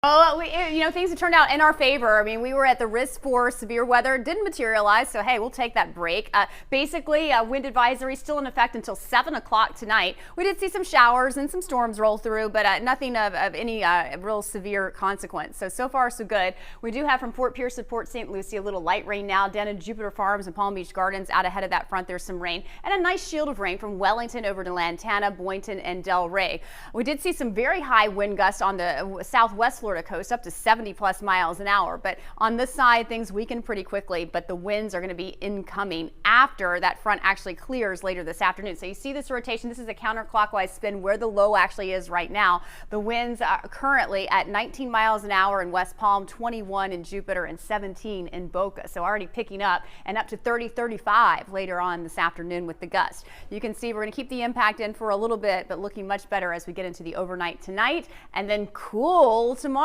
Oh, things have turned out in our favor. I mean, we were at the risk for severe weather. It didn't materialize, so hey, we'll take that break. Basically, wind advisory still in effect until 7 o'clock tonight. We did see some showers and some storms roll through, but nothing of any real severe consequence. So far, so good. We do have from Fort Pierce to Port St. Lucie a little light rain now. Down in Jupiter Farms and Palm Beach Gardens, out ahead of that front, there's some rain. And a nice shield of rain from Wellington over to Lantana, Boynton, and Delray. We did see some very high wind gusts on the southwest Florida coast, up to 70+ miles an hour. But on this side, things weaken pretty quickly, but the winds are going to be incoming after that front actually clears later this afternoon. So you see this rotation. This is a counterclockwise spin where the low actually is right now. The winds are currently at 19 miles an hour in West Palm, 21 in Jupiter, and 17 in Boca. So already picking up, and up to 30, 35 later on this afternoon with the gust. You can see we're going to keep the impact in for a little bit, but looking much better as we get into the overnight tonight, and then cool tomorrow.